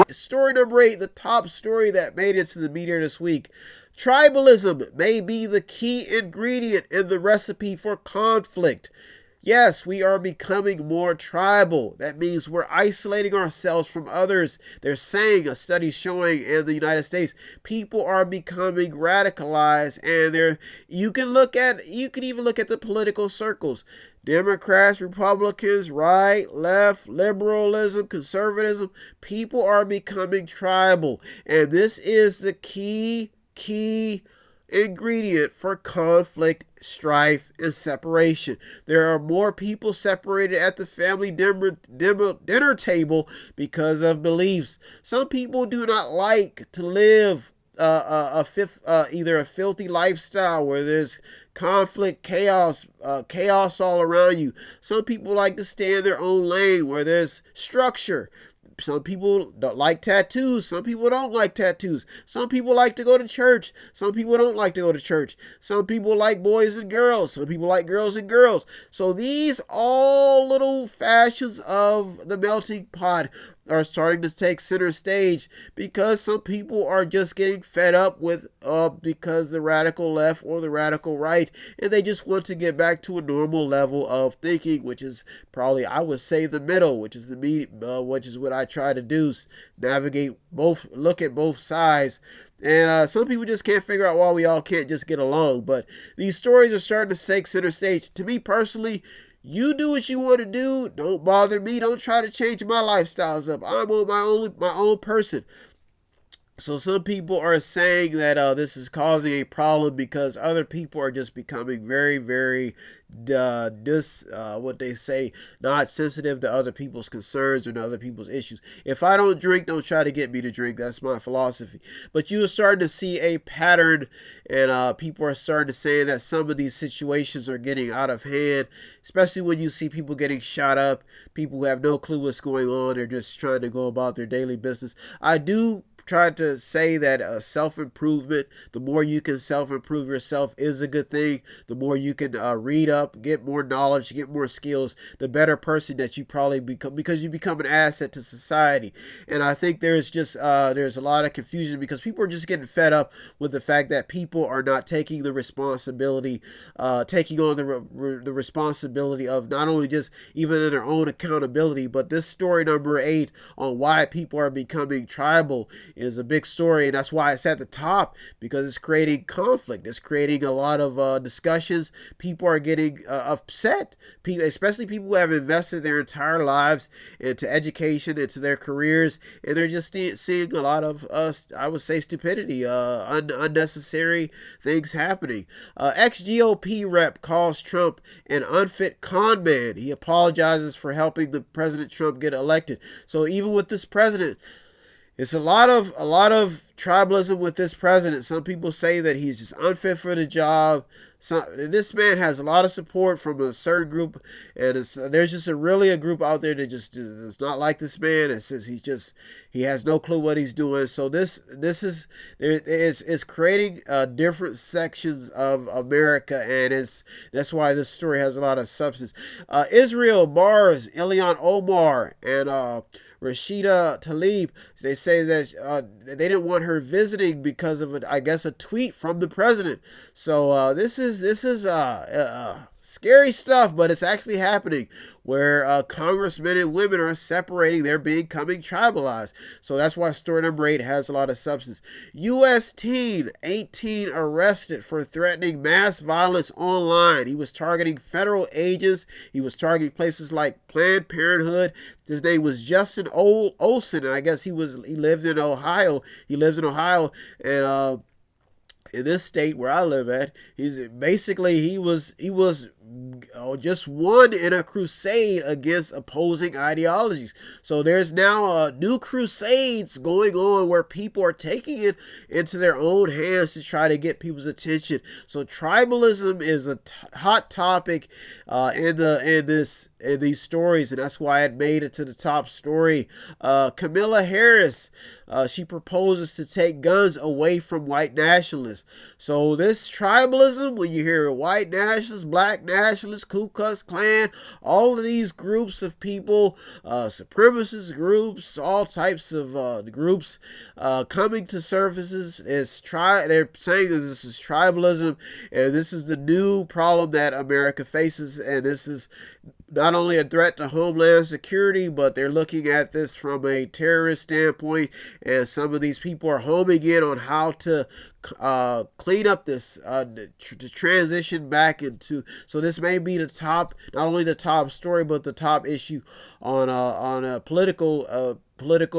Story number 8, the top story that made it to the Mediator this week. Tribalism may be the key ingredient in the recipe for conflict. Yes, we are becoming more tribal. That means we're isolating ourselves from others. They're saying, a study showing in the United States, people are becoming radicalized, and you can even look at the political circles. Democrats, Republicans, right, left, liberalism, conservatism, people are becoming tribal. And this is the key ingredient for conflict, strife, and separation. There are more people separated at the family dinner table because of beliefs. Some people do not like to live either a filthy lifestyle where there's conflict, chaos all around you. Some people like to stay in their own lane where there's structure. Some people don't like tattoos. Some people don't like tattoos. Some people like to go to church. Some people don't like to go to church. Some people like boys and girls. Some people like girls and girls. So these all little fashions of the melting pot are starting to take center stage because some people are just getting fed up with because the radical left or the radical right, and they just want to get back to a normal level of thinking, which is probably, I would say, the middle, which is which is what I try to do, navigate both, look at both sides. And some people just can't figure out why we all can't just get along. But these stories are starting to take center stage. To me personally, you do what you want to do. Don't bother me. Don't try to change my lifestyles up. I'm on my own person. So some people are saying that this is causing a problem because other people are just becoming very, very what they say, not sensitive to other people's concerns or to other people's issues. If I don't drink, don't try to get me to drink. That's my philosophy. But you are starting to see a pattern, and people are starting to say that some of these situations are getting out of hand, especially when you see people getting shot up, people who have no clue what's going on. They're just trying to go about their daily business. I do try to say that self-improvement, the more you can self-improve yourself is a good thing. The more you can read up, get more knowledge, get more skills, the better person that you probably become, because you become an asset to society. And I think there's a lot of confusion because people are just getting fed up with the fact that people are not taking the responsibility, taking on the responsibility of not only just even in their own accountability, but this story number 8 on why people are becoming tribal is a big story, and that's why it's at the top, because it's creating conflict. It's creating a lot of discussions. People are getting upset, especially people who have invested their entire lives into education, into their careers, and they're just seeing a lot of, I would say, stupidity, unnecessary things happening. Ex-GOP rep calls Trump an unfit con man. He apologizes for helping the President Trump get elected. So even with this president, it's a lot of tribalism with this president. Some people say that he's just unfit for the job. This man has a lot of support from a certain group, and there's just a group out there that just does not like this man. It says he has no clue what he's doing. So this is creating different sections of America, and that's why this story has a lot of substance. Israel bars Ilhan Omar and Rashida Tlaib. They say that they didn't want her visiting because of I guess a tweet from the president. So this is scary stuff, but it's actually happening where congressmen and women are separating. They're becoming tribalized. So that's why story number 8 has a lot of substance. U.S. teen 18 arrested for threatening mass violence online. He was targeting federal agents. He was targeting places like Planned Parenthood. His name was Justin Olson, and I guess he lived in Ohio. He lives in Ohio, and in this state where I live at, he was just won in a crusade against opposing ideologies. So there's now new crusades going on where people are taking it into their own hands to try to get people's attention. So tribalism is a hot topic in these stories, and that's why it made it to the top story. Kamala Harris, she proposes to take guns away from white nationalists. So this tribalism, when you hear white nationalists, black nationalists, nationalists, Ku Klux Klan, all of these groups of people, supremacist groups, all types of groups coming to surfaces. They're saying that this is tribalism, and this is the new problem that America faces, and this is not only a threat to homeland security, but they're looking at this from a terrorist standpoint, and some of these people are homing in on how to clean up this, to transition back into. So this may be the top, not only the top story, but the top issue on political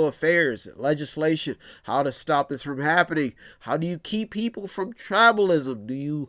affairs, legislation, how to stop this from happening. How do you keep people from tribalism? Do you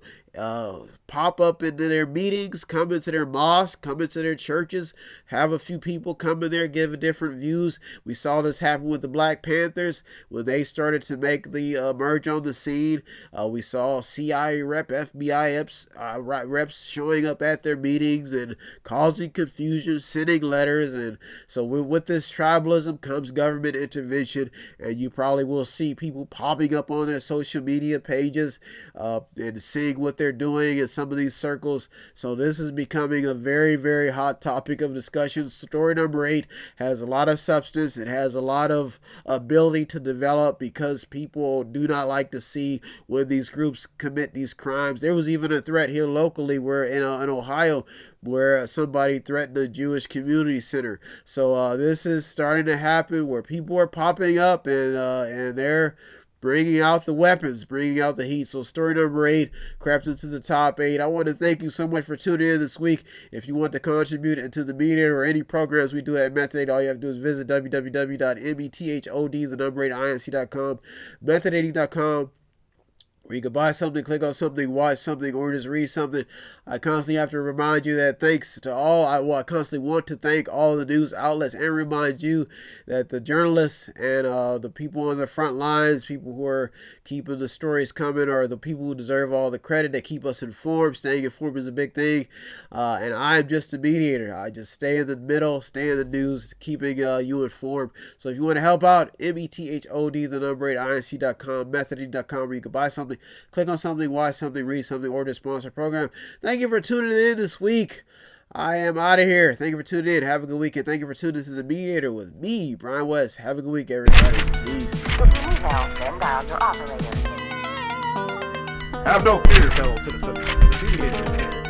pop up into their meetings, come into their mosques, come into their churches, have a few people come in there, give different views? We saw this happen with the Black Panthers when they started to make the emerge on the scene. We saw CIA rep, FBI reps showing up at their meetings and causing confusion, sending letters. And so with this tribalism comes government intervention, and you probably will see people popping up on their social media pages and seeing what they're doing in some of these circles. So this is becoming a very, very hot topic of discussion. Story number 8 has a lot of substance. It has a lot of ability to develop, because people do not like to see when these groups commit these crimes. There was even a threat here locally where in Ohio, where somebody threatened a Jewish community center. So this is starting to happen, where people are popping up and they're bringing out the weapons, bringing out the heat. So story number 8 crept into the top 8. I want to thank you so much for tuning in this week. If you want to contribute into the Mediator or any programs we do at Method 8, all you have to do is visit www.method8inc.com, method8.com, where you can buy something, click on something, watch something, or just read something. I constantly have to remind you that thanks to all, I constantly want to thank all the news outlets and remind you that the journalists and the people on the front lines, people who are keeping the stories coming, are the people who deserve all the credit, that keep us informed. Staying informed is a big thing. And I'm just a mediator. I just stay in the middle, stay in the news, keeping you informed. So if you want to help out, METHOD, the number 8, INC.com, method8.com, where you can buy something, click on something, watch something, read something, or to sponsor a program. Thank you for tuning in this week. I am out of here. Thank you for tuning in. Have a good weekend. Thank you for tuning in to the Mediator with me, Brian West. Have a good week, everybody. Peace. If you need help, then dial your operator. Have no fear, fellow citizens. The Mediator is here.